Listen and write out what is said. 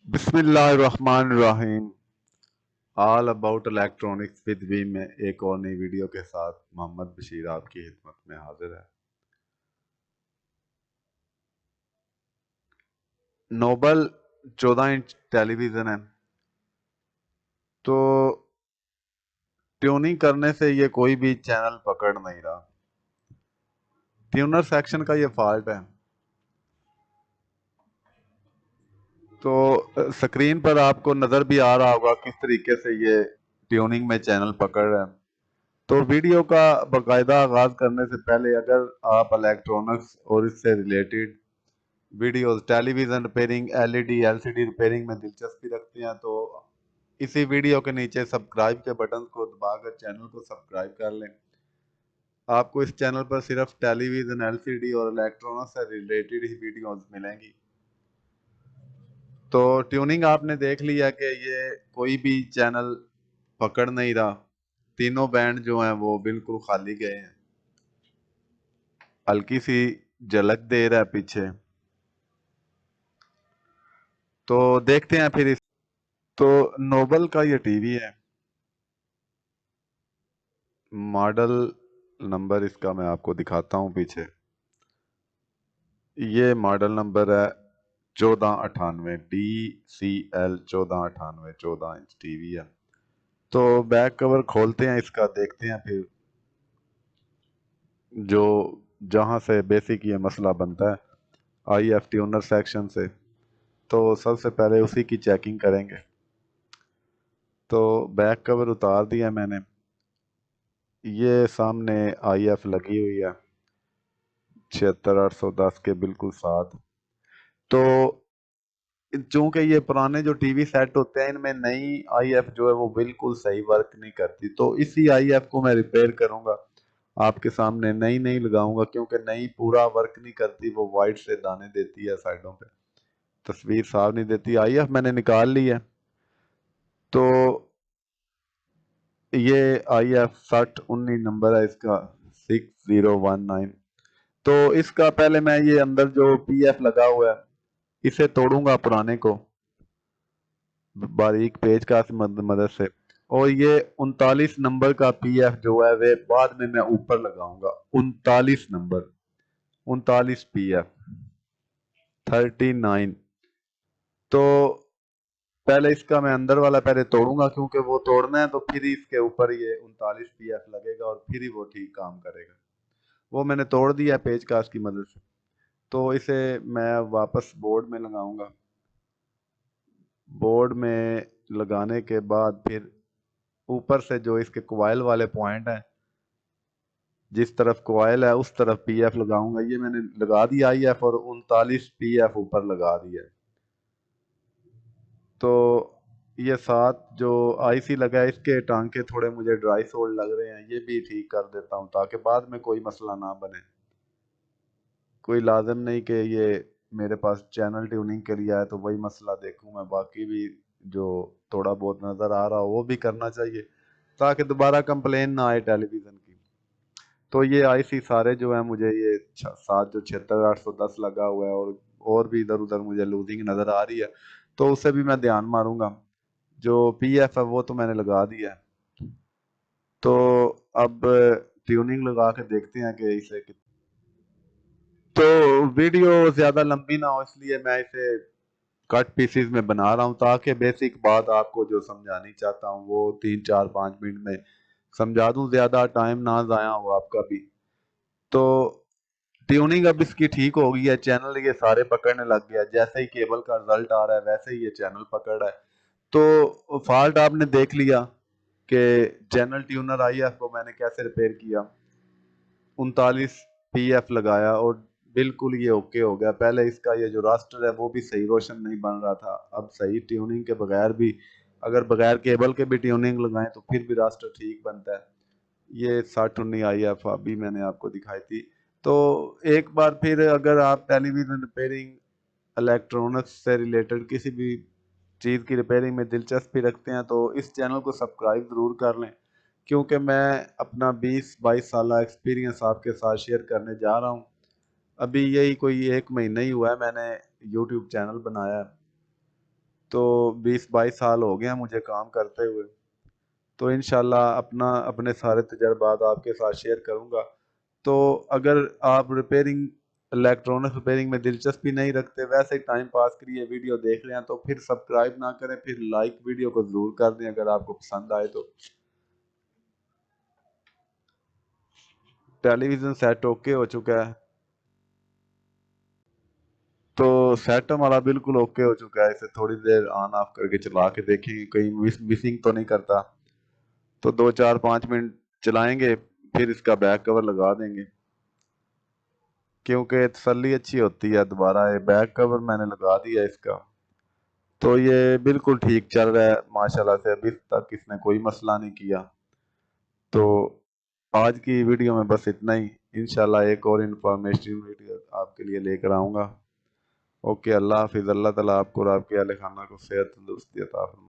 बिस्मिल्लाहिर्रहमानिर्रहीम। All about electronics with V में एक और नई वीडियो के साथ मोहम्मद बशीर आपकी खिदमत में हाजिर है। नोबल 14 इंच टेलीविज़न है, तो ट्यूनिंग करने से ये कोई भी चैनल पकड़ नहीं रहा। ट्यूनर सेक्शन का ये फॉल्ट है। तो स्क्रीन पर आपको नज़र भी आ रहा होगा किस तरीके से ये ट्यूनिंग में चैनल पकड़ रहा है। तो वीडियो का बाकायदा आगाज करने से पहले अगर आप इलेक्ट्रॉनिक्स और इससे related videos, television repairing, LED, LCD repairing में दिलचस्पी रखते हैं तो इसी वीडियो के नीचे सब्सक्राइब के बटन को दबाकर चैनल को सब्सक्राइब कर लें। आपको इस चैनल पर सिर्फ टेलीविज़न, एलसीडी और इलेक्ट्रॉनिक्स से रिलेटेड ही वीडियोस मिलेंगी। तो ट्यूनिंग आपने देख लिया कि ये कोई भी चैनल पकड़ नहीं रहा। तीनों बैंड जो हैं वो बिल्कुल खाली गए हैं। हल्की सी झलक दे रहा है पीछे। तो देखते हैं फिर तो नोबल का ये टीवी है। मॉडल नंबर इसका मैं आपको दिखाता हूँ पीछे। ये मॉडल नंबर है 1498, DCL 1498, 14 इंच टीवी है। तो बैक कवर खोलते हैं इसका, देखते हैं फिर जो जहाँ से बेसिक ये मसला बनता है IF ट्यूनर सेक्शन से। तो सबसे पहले उसी की चेकिंग करेंगे। तो बैक कवर उतार दिया मैंने। ये सामने IF लगी हुई है 76810 के बिल्कुल साथ। तो चूंकि ये पुराने जो टीवी सेट होते हैं इनमें नई IF जो है वो बिल्कुल सही वर्क नहीं करती, तो इसी IF को मैं रिपेयर करूंगा। आपके सामने नई नई लगाऊंगा क्योंकि नई पूरा वर्क नहीं करती, वो वाइट से दाने देती है साइडों पे, तस्वीर साफ नहीं देती। IF मैंने निकाल ली है। तो ये IF 6019 नंबर है इसका, 6019। तो इसका पहले मैं ये अंदर जो PF लगा हुआ है इसे तोड़ूंगा पुराने को बारीक पेच का मदद से। और ये 39 नंबर का PF जो है वे बाद में मैं ऊपर लगाऊंगा। 39 नंबर, 39 PF 39। तो पहले इसका मैं अंदर वाला पहले तोड़ूंगा क्योंकि वो तोड़ना है तो फिर ही इसके ऊपर ये 39 PF लगेगा और फिर ही वो ठीक काम करेगा। वो मैंने तोड़ दिया पेचकस की मदद से। तो इसे मैं वापस बोर्ड में लगाऊंगा। बोर्ड में लगाने के बाद फिर ऊपर से जो इसके कॉइल वाले पॉइंट हैं, जिस तरफ कॉइल है उस तरफ PF लगाऊंगा। ये मैंने लगा दिया IF और 39 PF ऊपर लगा दिया। तो ये साथ जो IC लगा है इसके टांके थोड़े मुझे ड्राई सोल्ड लग रहे हैं, ये भी ठीक कर देता हूँ ताकि बाद में कोई मसला ना बने। कोई लाजिम नहीं कि ये मेरे पास चैनल ट्यूनिंग के लिए आए तो वही मसला देखूं मैं, बाकी भी जो थोड़ा बहुत नज़र आ रहा हो वो भी करना चाहिए ताकि दोबारा कंप्लेन ना आए टेलीविज़न की। तो ये IC सारे जो है मुझे ये सात जो 76810 लगा हुआ है और भी इधर उधर मुझे लूजिंग नज़र आ रही है, तो उसे भी मैं ध्यान मारूंगा। जो PF है वो तो मैंने लगा दिया है। तो अब ट्यूनिंग लगा के देखते हैं कि इसे तो वीडियो ज़्यादा लंबी ना हो इसलिए मैं इसे कट पीसीज में बना रहा हूँ ताकि बेसिक बात आपको जो समझानी चाहता हूँ वो 3 4 5 मिनट में समझा दूँ, ज़्यादा टाइम ना ज़ाया हो आपका भी। तो ट्यूनिंग अब इसकी ठीक हो गई है, चैनल ये सारे पकड़ने लग गया। जैसे ही केबल का रिजल्ट आ रहा है वैसे ही ये चैनल पकड़ रहा है। तो फॉल्ट आपने देख लिया कि चैनल ट्यूनर IF को मैंने कैसे रिपेयर किया। 39 PF लगाया और बिल्कुल ये ओके हो गया। पहले इसका ये जो रास्टर है वो भी सही रोशन नहीं बन रहा था, अब सही ट्यूनिंग के बगैर भी, अगर बगैर केबल के भी ट्यूनिंग लगाएं तो फिर भी रास्टर ठीक बनता है। ये 6019 IF अभी मैंने आपको दिखाई थी। तो एक बार फिर अगर आप टेलीविज़न रिपेयरिंग, इलेक्ट्रॉनिक्स से रिलेटेड किसी भी चीज़ की रिपेयरिंग में दिलचस्पी रखते हैं तो इस चैनल को सब्सक्राइब ज़रूर कर लें, क्योंकि मैं अपना 20 22 साल एक्सपीरियंस आपके साथ शेयर करने जा रहा हूँ। अभी यही कोई 1 महीना ही हुआ है मैंने यूट्यूब चैनल बनाया है। तो 20-22 साल हो गए हैं मुझे काम करते हुए। तो इंशाल्लाह अपना अपने सारे तजर्बात आपके साथ शेयर करूंगा। तो अगर आप रिपेयरिंग इलेक्ट्रॉनिक रिपेयरिंग में दिलचस्पी नहीं रखते, वैसे टाइम पास के लिए वीडियो देख रहे हैं, तो फिर सब्सक्राइब ना करें, फिर लाइक वीडियो को जरूर कर दें अगर आपको पसंद आए तो। टेलीविजन सेट ओके हो चुका है। तो सेट हमारा बिल्कुल ओके हो चुका है। इसे थोड़ी देर ऑन ऑफ करके चला के देखेंगे कहीं मिसिंग तो नहीं करता। तो 2-4-5 मिनट चलाएंगे, फिर इसका बैक कवर लगा देंगे, क्योंकि तसल्ली अच्छी होती है। दोबारा ये बैक कवर मैंने लगा दिया इसका। तो ये बिल्कुल ठीक चल रहा है माशाल्लाह से, अभी तक इसने कोई मसला नहीं किया। तो आज की वीडियो में बस इतना ही। इंशाल्लाह एक और इन्फॉर्मेटिव वीडियो आपके लिए लेकर आऊँगा। ओके, अल्लाह हाफिज़। अल्लाह ताला आपको और आपके अहल खाना को सेहत तंदुरुस्ती अता फरमाए।